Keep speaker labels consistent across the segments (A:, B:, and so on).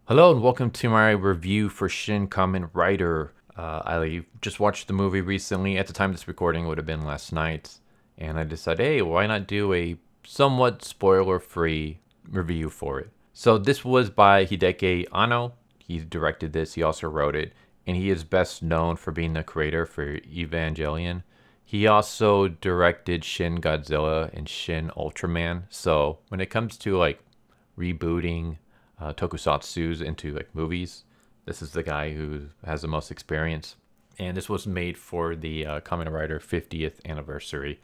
A: Hello and welcome to my review for Shin Kamen Rider. I just watched the movie recently. At the time of this recording, it would have been last night. And I decided, hey, why not do a somewhat spoiler-free review for it? So this was by Hideaki Anno. He directed this, he also wrote it. And he is best known for being the creator for Evangelion. He also directed Shin Godzilla and Shin Ultraman. So when it comes to like rebooting tokusatsus into like movies, this is the guy who has the most experience. And this was made for the Kamen Rider 50th anniversary.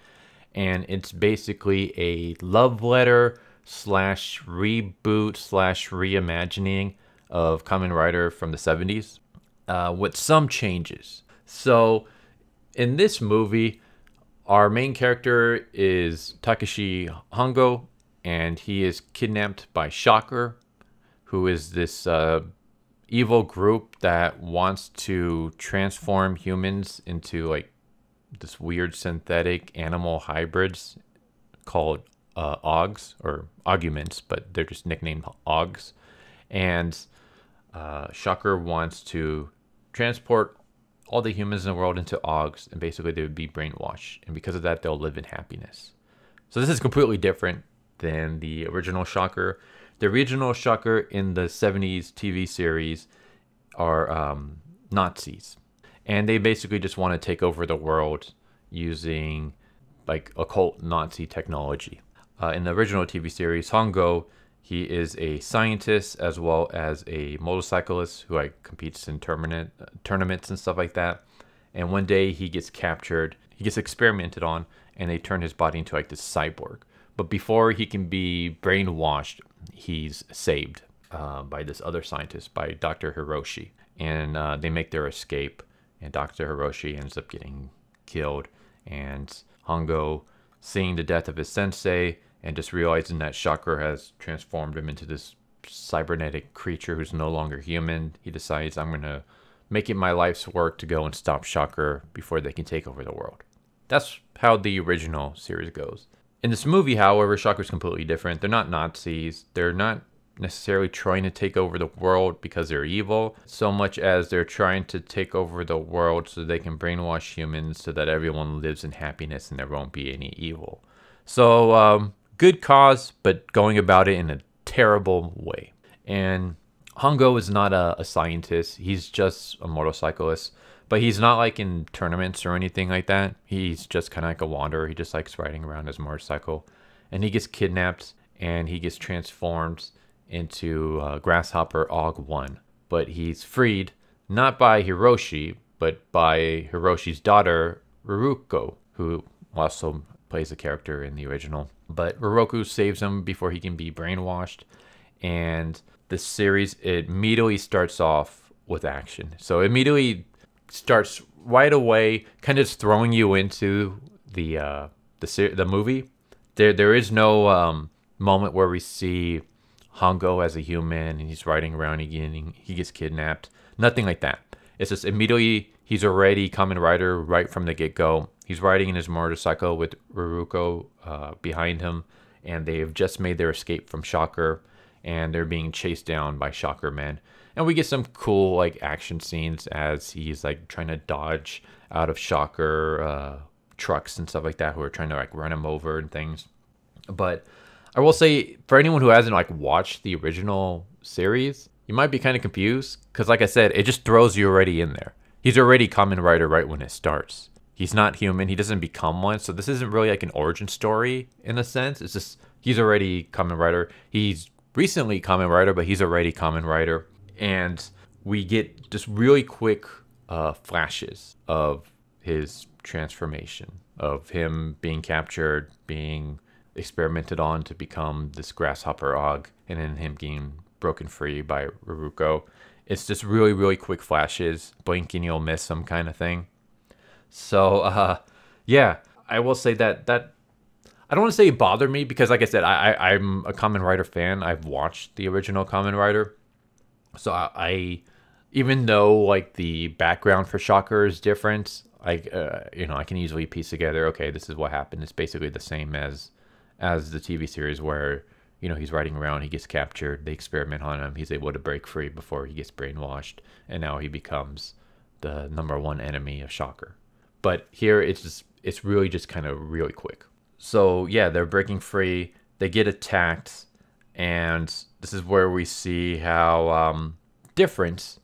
A: And it's basically a love letter slash reboot slash reimagining of Kamen Rider from the 70s with some changes. So in this movie, our main character is Takeshi Hongo, and he is kidnapped by Shocker, who is this evil group that wants to transform humans into like this weird synthetic animal hybrids called Augs, or augments, but they're just nicknamed Augs. And Shocker wants to transport all the humans in the world into Augs, and basically they would be brainwashed. And because of that, they'll live in happiness. So this is completely different than the original Shocker. The original Shocker in the 70s TV series are Nazis. And they basically just want to take over the world using like occult Nazi technology. In the original TV series, Hongo, he is a scientist as well as a motorcyclist who like competes in tournaments and stuff like that. And one day he gets captured, he gets experimented on, and they turn his body into like this cyborg. But before he can be brainwashed, he's saved by this other scientist, by Dr. Hiroshi. And they make their escape, and Dr. Hiroshi ends up getting killed. And Hongo, seeing the death of his sensei, and just realizing that Shocker has transformed him into this cybernetic creature who's no longer human, he decides, I'm going to make it my life's work to go and stop Shocker before they can take over the world. That's how the original series goes. In this movie, however, Shocker's completely different. They're not Nazis. They're not necessarily trying to take over the world because they're evil, so much as they're trying to take over the world so they can brainwash humans so that everyone lives in happiness and there won't be any evil. So, good cause, but going about it in a terrible way. And Hongo is not a scientist. He's just a motorcyclist. But he's not like in tournaments or anything like that. He's just kind of like a wanderer. He just likes riding around his motorcycle. And he gets kidnapped and he gets transformed into grasshopper-hybrid. But he's freed not by Hiroshi, but by Hiroshi's daughter, Ruruko, who also plays a character in the original. But Ruruko saves him before he can be brainwashed. And the series, it immediately starts off with action. So immediately starts right away, kind of just throwing you into the movie. There is no moment where we see Hongo as a human and he's riding around again. He gets kidnapped. Nothing like that. It's just immediately he's already Kamen Rider right from the get-go. He's riding in his motorcycle with Ruruko behind him, and they have just made their escape from Shocker, and they're being chased down by Shocker Men. And we get some cool like action scenes as he's like trying to dodge out of Shocker trucks and stuff like that who are trying to like run him over and things. But I will say, for anyone who hasn't like watched the original series, you might be kind of confused because, like I said, it just throws you already in there. He's already Kamen Rider right when it starts. He's not human. He doesn't become one. So this isn't really like an origin story in a sense. It's just he's already Kamen Rider. He's recently Kamen Rider, but he's already Kamen Rider. And we get just really quick flashes of his transformation, of him being captured, being experimented on to become this grasshopper og, and then him getting broken free by Ruruko. It's just really, really quick flashes, blink and you'll miss him kind of thing. So, yeah, I will say that I don't want to say it bothered me because, like I said, I'm a Kamen Rider fan. I've watched the original Kamen Rider. So I even though like the background for Shocker is different, I can easily piece together, okay, this is what happened. It's basically the same as the TV series where You know, he's riding around, he gets captured, they experiment on him, he's able to break free before he gets brainwashed, and now he becomes the #1 enemy of Shocker. But here it's really just kind of really quick. So yeah, they're breaking free, they get attacked, and this is where we see how different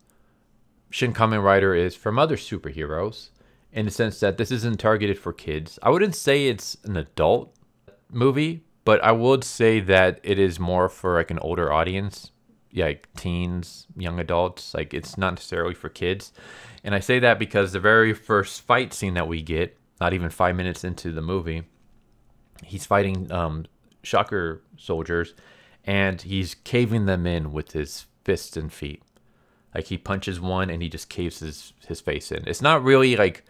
A: Shin Kamen Rider is from other superheroes, in the sense that this isn't targeted for kids. I wouldn't say it's an adult movie, but I would say that it is more for like an older audience, yeah, like teens, young adults. Like, it's not necessarily for kids. And I say that because the very first fight scene that we get, not even 5 minutes into the movie, he's fighting Shocker soldiers, and he's caving them in with his fists and feet. Like, he punches one and he just caves his face in. It's not really like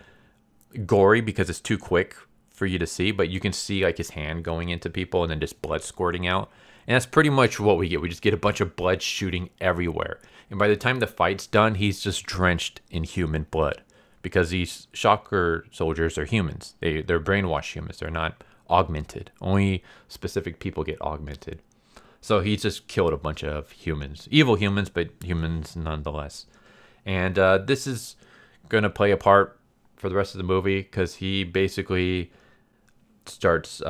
A: gory because it's too quick for you to see, but you can see like his hand going into people and then just blood squirting out. And that's pretty much what we get. We just get a bunch of blood shooting everywhere. And by the time the fight's done, he's just drenched in human blood, because these Shocker soldiers are humans. They're brainwashed humans. They're not augmented. Only specific people get augmented. So he's just killed a bunch of humans. Evil humans, but humans nonetheless. And this is going to play a part for the rest of the movie, because he basically starts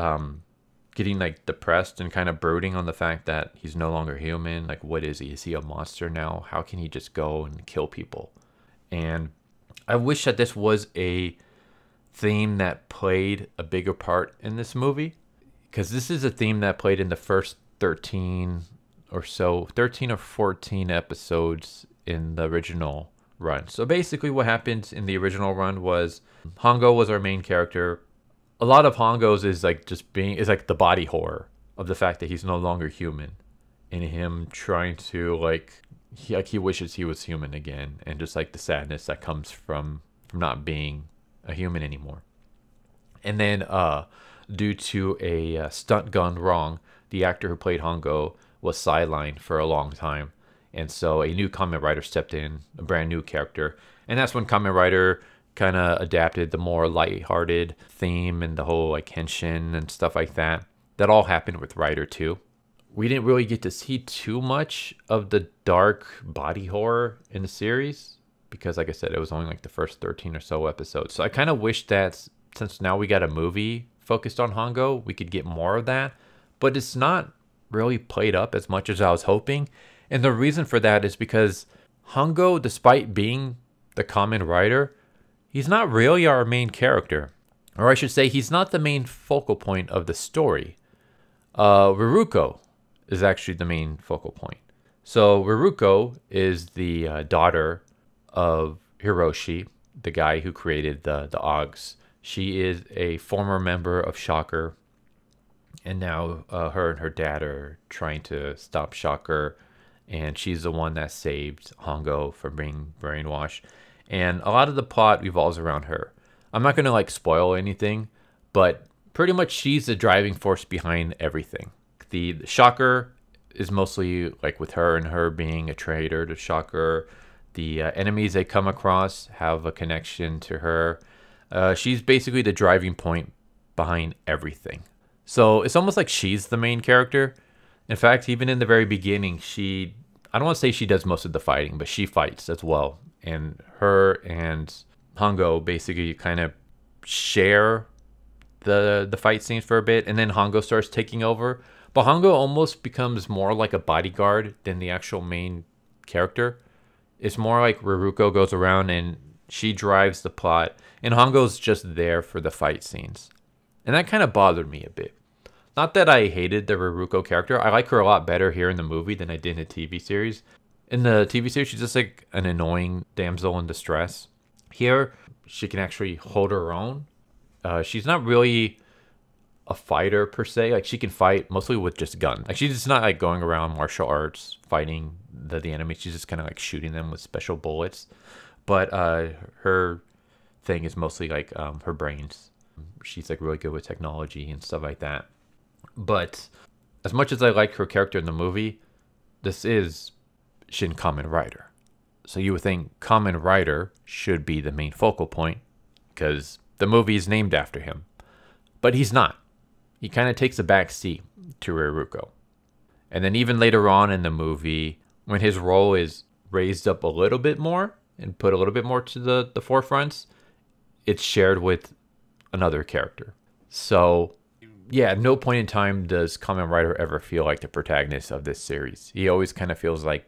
A: getting like depressed and kind of brooding on the fact that he's no longer human. Like, what is he? Is he a monster now? How can he just go and kill people? And I wish that this was a theme that played a bigger part in this movie, because this is a theme that played in the first 13 or 14 episodes in the original run. So basically what happened in the original run was Hongo was our main character. A lot of Hongo's is like is like the body horror of the fact that he's no longer human, and him trying to he wishes he was human again, and just like the sadness that comes from not being a human anymore. And then due to a stunt gone wrong, the actor who played Hongo was sidelined for a long time. And so a new Kamen Rider stepped in, a brand new character. And that's when Kamen Rider kind of adapted the more lighthearted theme and the whole like henshin and stuff like that. That all happened with Rider 2. We didn't really get to see too much of the dark body horror in the series, because like I said, it was only like the first 13 or so episodes. So I kind of wish that since now we got a movie focused on Hongo, we could get more of that. But it's not really played up as much as I was hoping. And the reason for that is because Hongo, despite being the Kamen Rider, he's not really our main character. Or I should say, he's not the main focal point of the story. Riruko is actually the main focal point. So Riruko is the daughter of Hiroshi, the guy who created the Augs. She is a former member of Shocker. And now her and her dad are trying to stop Shocker. And she's the one that saved Hongo from being brainwashed. And a lot of the plot revolves around her. I'm not going to like spoil anything, but pretty much she's the driving force behind everything. The Shocker is mostly like with her and her being a traitor to Shocker. The enemies they come across have a connection to her. She's basically the driving point behind everything. So it's almost like she's the main character. In fact, even in the very beginning, I don't want to say she does most of the fighting, but she fights as well. And her and Hongo basically kind of share the fight scenes for a bit. And then Hongo starts taking over. But Hongo almost becomes more like a bodyguard than the actual main character. It's more like Riruko goes around and she drives the plot. And Hongo's just there for the fight scenes. And that kind of bothered me a bit. Not that I hated the Riruko character. I like her a lot better here in the movie than I did in the TV series. In the TV series, she's just like an annoying damsel in distress. Here, she can actually hold her own. She's not really a fighter per se. Like, she can fight mostly with just guns. Like, she's just not like going around martial arts fighting the enemy. She's just kind of like shooting them with special bullets. But her thing is mostly like her brains. She's like really good with technology and stuff like that. But as much as I like her character in the movie, this is Shin Kamen Rider. So you would think Kamen Rider should be the main focal point because the movie is named after him. But he's not. He kind of takes a back seat to Riruko. And then even later on in the movie, when his role is raised up a little bit more and put a little bit more to the forefront, it's shared with another character. So yeah, at no point in time does Kamen Rider ever feel like the protagonist of this series. He always kind of feels like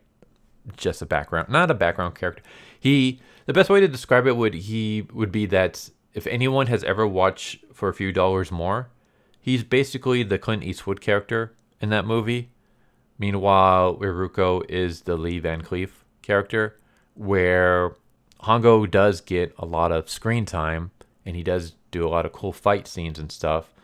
A: just a background, not a background character. The best way to describe it would be that if anyone has ever watched For a Few Dollars More, he's basically the Clint Eastwood character in that movie. Meanwhile, Iruko is the Lee Van Cleef character, where Hongo does get a lot of screen time and he does do a lot of cool fight scenes and stuff,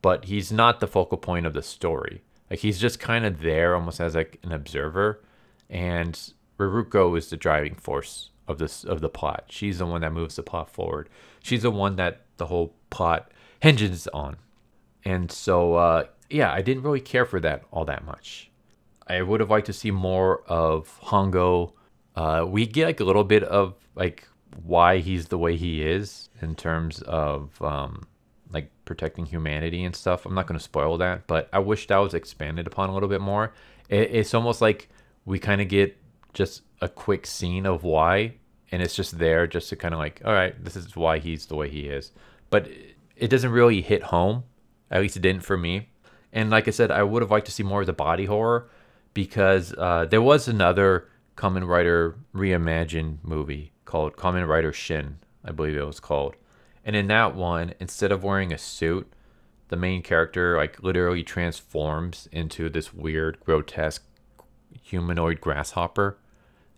A: but he's not the focal point of the story. Like, he's just kind of there almost as like an observer, and Iruko is the driving force of the plot. She's the one that moves the plot forward. She's the one that the whole plot hinges on. And so yeah, I didn't really care for that all that much. I would have liked to see more of Hongo. We get like a little bit of like why he's the way he is in terms of like protecting humanity and stuff. I'm not going to spoil that, but I wish that was expanded upon a little bit more. It's almost like we kind of get just a quick scene of why, and it's just there just to kind of like, all right, this is why he's the way he is. But it doesn't really hit home. At least it didn't for me. And like I said, I would have liked to see more of the body horror, because there was another Kamen Rider reimagined movie called Kamen Rider Shin, I believe it was called. And in that one, instead of wearing a suit, the main character like literally transforms into this weird, grotesque humanoid grasshopper.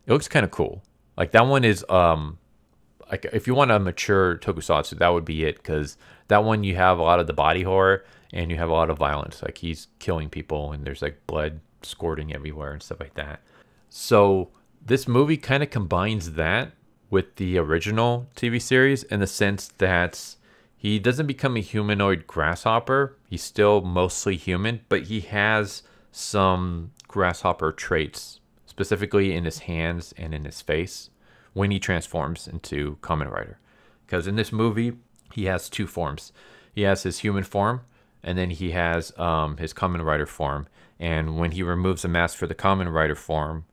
A: It looks kind of cool. Like, that one is like, if you want a mature tokusatsu, that would be it, because that one you have a lot of the body horror and you have a lot of violence. Like, he's killing people and there's like blood squirting everywhere and stuff like that. So this movie kind of combines that with the original TV series in the sense that he doesn't become a humanoid grasshopper. He's still mostly human, but he has some grasshopper traits, specifically in his hands and in his face, when he transforms into Kamen Rider. Because in this movie, he has two forms. He has his human form, and then he has his Kamen Rider form. And when he removes the mask for the Kamen Rider form,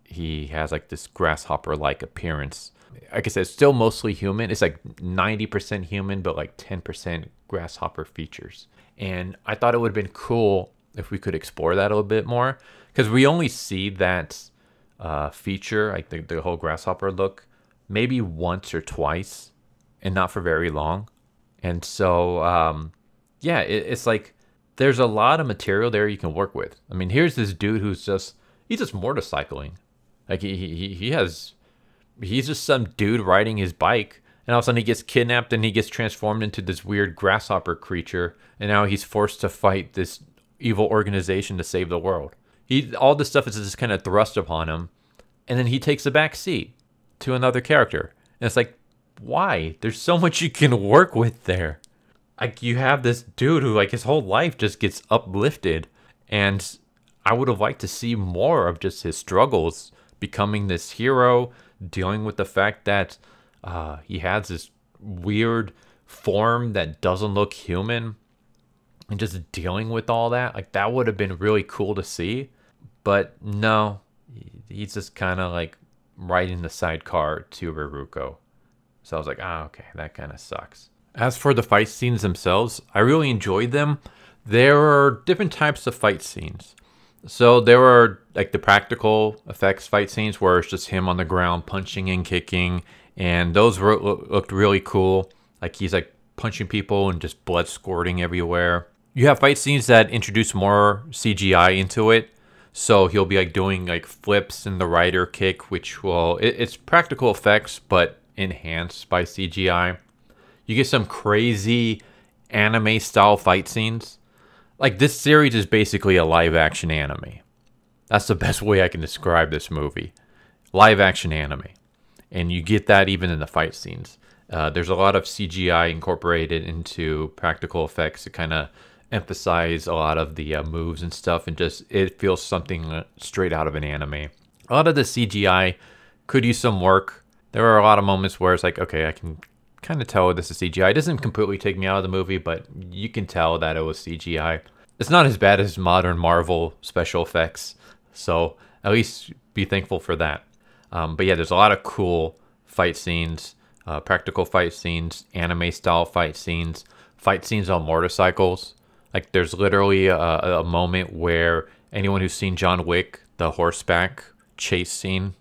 A: he has like this grasshopper-like appearance. Like I said, it's still mostly human. It's like 90% human, but like 10% grasshopper features. And I thought it would have been cool if we could explore that a little bit more, because we only see that feature, like the whole grasshopper look, maybe once or twice, and not for very long. And so yeah, it's like there's a lot of material there you can work with. I mean, here's this dude who's just motorcycling. Like, he's just some dude riding his bike, and all of a sudden he gets kidnapped and he gets transformed into this weird grasshopper creature, and now he's forced to fight this evil organization to save the world. All this stuff is just kind of thrust upon him, and then he takes a back seat to another character. And it's like, why? There's so much you can work with there. Like, you have this dude who, like, his whole life just gets uplifted, and I would have liked to see more of just his struggles, becoming this hero, dealing with the fact that he has this weird form that doesn't look human, and just dealing with all that. Like, that would have been really cool to see. But no, he's just kind of like riding the sidecar to Iruko. So I was like, okay, that kind of sucks. As for the fight scenes themselves, I really enjoyed them. There are different types of fight scenes. So there were like the practical effects fight scenes where it's just him on the ground punching and kicking, and those looked really cool. Like, he's like punching people and just blood squirting everywhere. You have fight scenes that introduce more CGI into it. So he'll be like doing like flips in the rider kick, which it's practical effects, but enhanced by CGI. You get some crazy anime style fight scenes. Like, this series is basically a live action anime. That's the best way I can describe this movie. Live action anime. And you get that even in the fight scenes. There's a lot of CGI incorporated into practical effects to kind of emphasize a lot of the moves and stuff, and just it feels something straight out of an anime. A lot of the CGI could use some work. There are a lot of moments where it's like, okay, I can kind of tell this is CGI. It doesn't completely take me out of the movie, but you can tell that it was CGI. It's not as bad as modern Marvel special effects, so at least be thankful for that. But yeah, there's a lot of cool fight scenes, practical fight scenes, anime style fight scenes on motorcycles. Like there's literally a moment where anyone who's seen John Wick, the horseback chase scene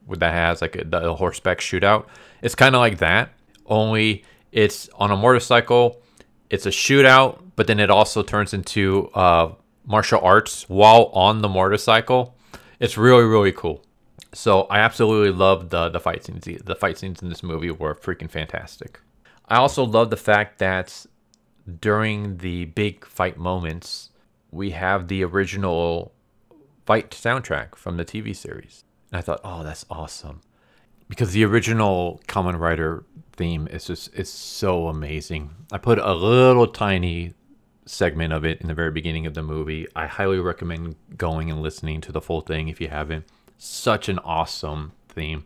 A: that has like the horseback shootout, it's kind of like that. Only it's on a motorcycle. It's a shootout, but then it also turns into martial arts while on the motorcycle. It's really, really cool. So I absolutely love the fight scenes. The fight scenes in this movie were freaking fantastic. I also love the fact that during the big fight moments, we have the original fight soundtrack from the TV series. And I thought, oh, that's awesome. Because the original Kamen Rider theme it's so amazing. I put a little tiny segment of it in the very beginning of the movie. I highly recommend going and listening to the full thing if you haven't. Such an awesome theme.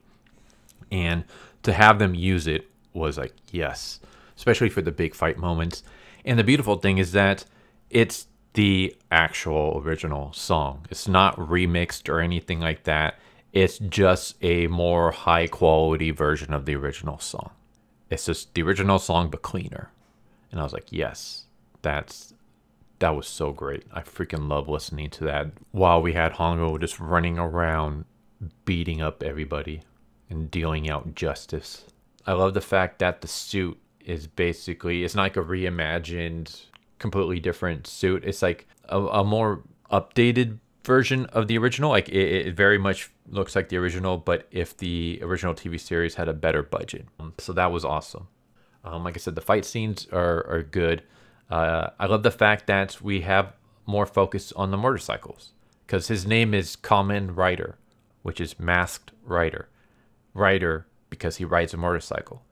A: And to have them use it was like, yes, especially for the big fight moments. And the beautiful thing is that it's the actual original song. It's not remixed or anything like that. It's just a more high quality version of the original song. It's just the original song, but cleaner. And I was like, yes, that was so great. I freaking love listening to that while we had Hongo just running around, beating up everybody and dealing out justice. I love the fact that the suit is basically, it's not like a reimagined, completely different suit. It's like a more updated version of the original. Like it very much looks like the original, but if the original TV series had a better budget. So that was awesome. Like I said, the fight scenes are good. I love the fact that we have more focus on the motorcycles because his name is Kamen Rider, which is masked rider. Rider because he rides a motorcycle.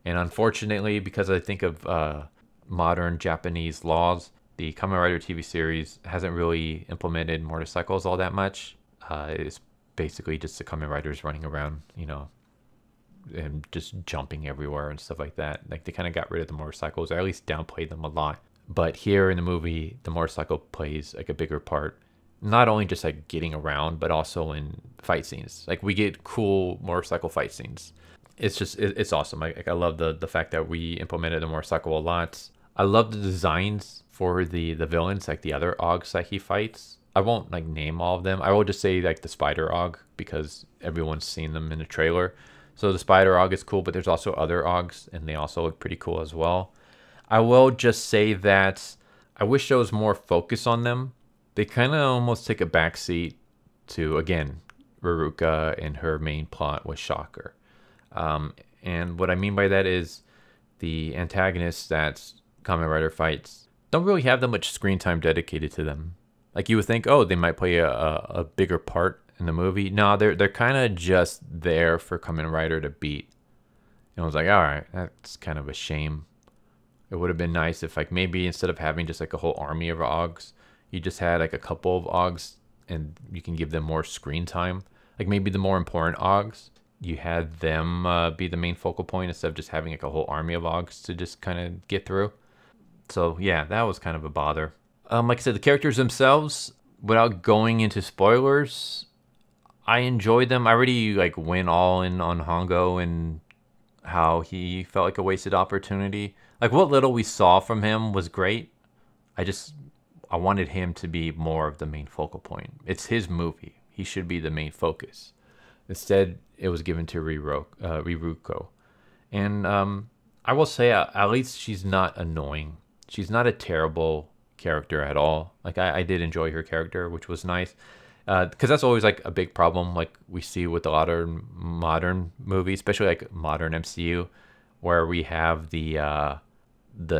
A: And unfortunately, because I think of modern Japanese laws, the Kamen Rider TV series hasn't really implemented motorcycles all that much. It's basically just the Kamen Riders running around, and just jumping everywhere and stuff like that. Like they kind of got rid of the motorcycles, or at least downplayed them a lot. But here in the movie, the motorcycle plays like a bigger part. Not only just like getting around, but also in fight scenes. Like we get cool motorcycle fight scenes. It's awesome. I love the fact that we implemented the motorcycle a lot. I love the designs for the villains, like the other Augs that he fights. I won't like name all of them. I will just say like the Spider Aug because everyone's seen them in the trailer. So the Spider Aug is cool, but there's also other Augs and they also look pretty cool as well. I will just say that I wish there was more focus on them. They kind of almost take a backseat to, again, Ruruka and her main plot with Shocker. And what I mean by that is the antagonists that Kamen Rider fights don't really have that much screen time dedicated to them. Like you would think, oh, they might play a bigger part in the movie. No, they're kind of just there for Kamen Rider to beat. And I was like, all right, that's kind of a shame. It would have been nice if like maybe instead of having just like a whole army of Augs, you just had like a couple of Augs and you can give them more screen time. Like maybe the more important Augs, you had them be the main focal point instead of just having like a whole army of Augs to just kind of get through. So yeah, that was kind of a bother. Like I said, the characters themselves, without going into spoilers, I enjoyed them. I already like went all in on Hongo and how he felt like a wasted opportunity. Like what little we saw from him was great. I wanted him to be more of the main focal point. It's his movie. He should be the main focus. Instead, it was given to Riruko. And I will say, at least she's not annoying. She's not a terrible character at all. Like I did enjoy her character, which was nice. Because that's always like a big problem like we see with a lot of modern movies, especially like modern MCU, where we have the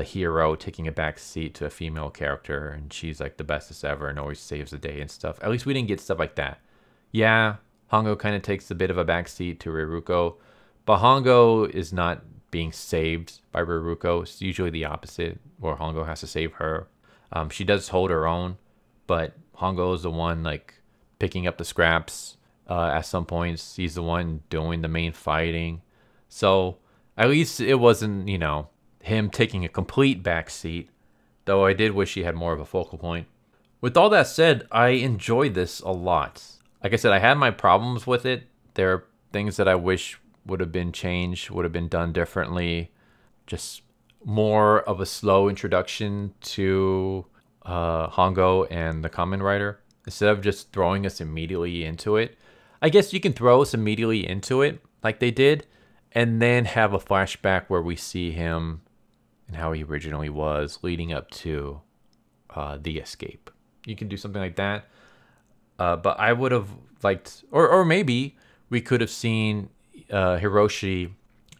A: hero taking a back seat to a female character and she's like the bestest ever and always saves the day and stuff. At least we didn't get stuff like that. Yeah, Hongo kind of takes a bit of a back seat to Riruko, but Hongo is not being saved by Riruko. It's usually the opposite, where Hongo has to save her. She does hold her own, but Hongo is the one like picking up the scraps at some points. He's the one doing the main fighting. So at least it wasn't, him taking a complete backseat, though I did wish he had more of a focal point. With all that said, I enjoy this a lot. Like I said, I had my problems with it. There are things that I wish would have been changed, would have been done differently. Just more of a slow introduction to Hongo and the Kamen Rider instead of just throwing us immediately into it. I guess you can throw us immediately into it like they did, and then have a flashback where we see him and how he originally was leading up to the escape. You can do something like that. But I would have liked, or maybe we could have seen Hiroshi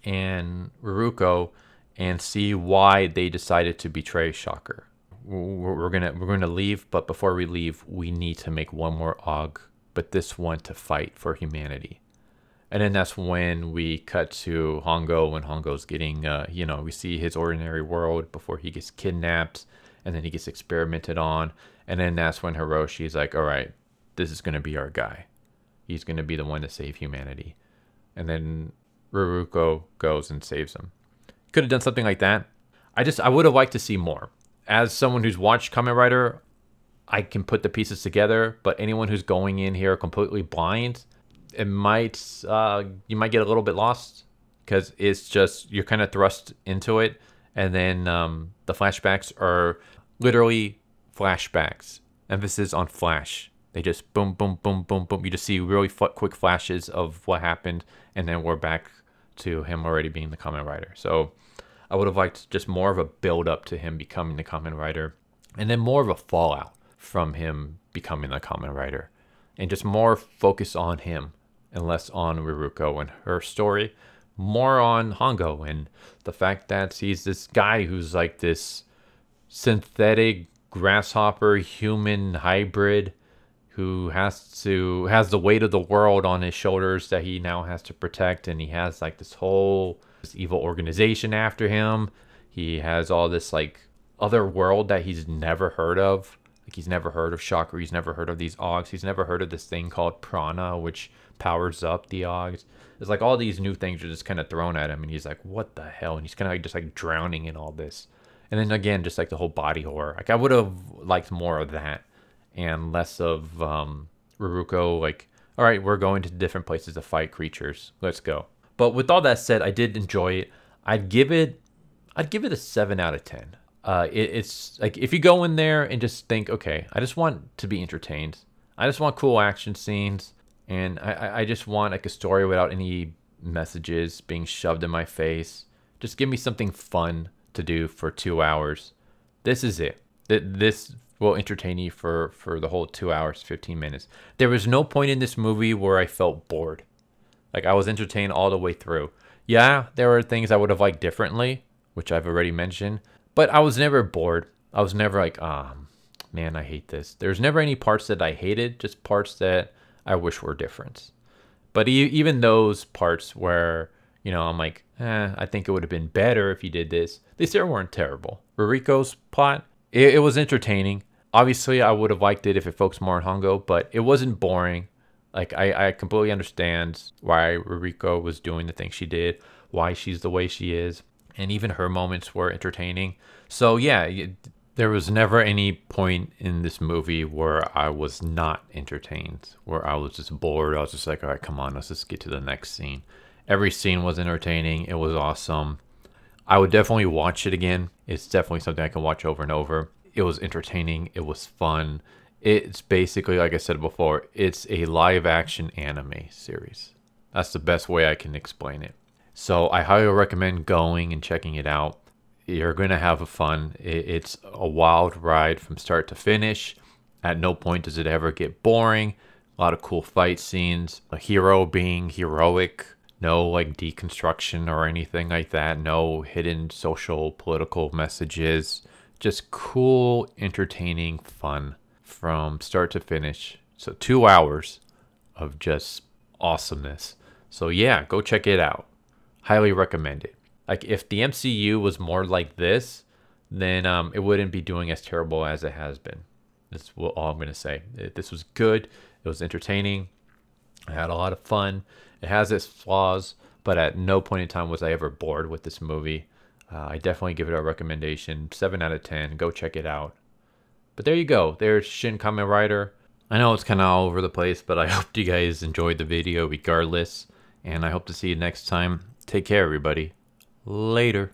A: and Ruruko and see why they decided to betray Shocker. We're gonna leave, but before we leave, we need to make one more AUG, but this one to fight for humanity. And then that's when we cut to Hongo, when Hongo's getting, we see his ordinary world before he gets kidnapped, and then he gets experimented on. And then that's when Hiroshi's like, all right, this is going to be our guy. He's going to be the one to save humanity. And then Ruruko goes and saves him. Could have done something like that. I would have liked to see more. As someone who's watched Kamen Rider, I can put the pieces together, but anyone who's going in here completely blind, you might get a little bit lost because it's just, you're kind of thrust into it. And then the flashbacks are literally flashbacks. Emphasis on flash. They just boom, boom, boom, boom, boom. You just see really quick flashes of what happened, and then we're back to him already being the Kamen Rider. So I would have liked just more of a build up to him becoming the Kamen Rider, and then more of a fallout from him becoming the Kamen Rider, and just more focus on him and less on Ruruko and her story, more on Hongo and the fact that he's this guy who's like this synthetic grasshopper human hybrid who has the weight of the world on his shoulders that he now has to protect, and he has like this evil organization after him. He has all this like other world that he's never heard of. Like he's never heard of Shocker, he's never heard of these AUGs, he's never heard of this thing called prana, which powers up the AUGs. It's like all these new things are just kind of thrown at him, and he's like, what the hell? And he's kind of like just like drowning in all this. And then again, just like the whole body horror. Like I would have liked more of that and less of Ruruko like, all right, we're going to different places to fight creatures. Let's go. But with all that said, I did enjoy it. I'd give it a 7 out of 10. It's like if you go in there and just think, okay, I just want to be entertained. I just want cool action scenes, and I just want like a story without any messages being shoved in my face. Just give me something fun to do for 2 hours. This is it. This will entertain you for the whole 2 hours, 15 minutes. There was no point in this movie where I felt bored. Like I was entertained all the way through. Yeah, there were things I would have liked differently, which I've already mentioned, but I was never bored. I was never like, man, I hate this. There's never any parts that I hated, just parts that I wish were different. But even those parts where, I'm like, I think it would have been better if you did this, they still weren't terrible. Ruriko's plot, it was entertaining. Obviously, I would have liked it if it focused more on Hongo, but it wasn't boring. Like, I completely understand why Ruriko was doing the things she did, why she's the way she is, and even her moments were entertaining. So, yeah, there was never any point in this movie where I was not entertained, where I was just bored. I was just like, all right, come on, let's just get to the next scene. Every scene was entertaining. It was awesome. I would definitely watch it again. It's definitely something I can watch over and over. It was entertaining. It was fun. It's basically, like I said before, it's a live action anime series. That's the best way I can explain it. So I highly recommend going and checking it out. You're going to have fun. It's a wild ride from start to finish. At no point does it ever get boring. A lot of cool fight scenes. A hero being heroic. No like deconstruction or anything like that. No hidden social, political messages. Just cool, entertaining fun from start to finish. So 2 hours of just awesomeness. So yeah, go check it out. Highly recommend it. Like if the MCU was more like this, then it wouldn't be doing as terrible as it has been. That's all I'm going to say. This was good. It was entertaining. I had a lot of fun. It has its flaws, but at no point in time was I ever bored with this movie. I definitely give it a recommendation. 7 out of 10. Go check it out. But there you go. There's Shin Kamen Rider. I know it's kind of all over the place, but I hope you guys enjoyed the video regardless. And I hope to see you next time. Take care, everybody. Later.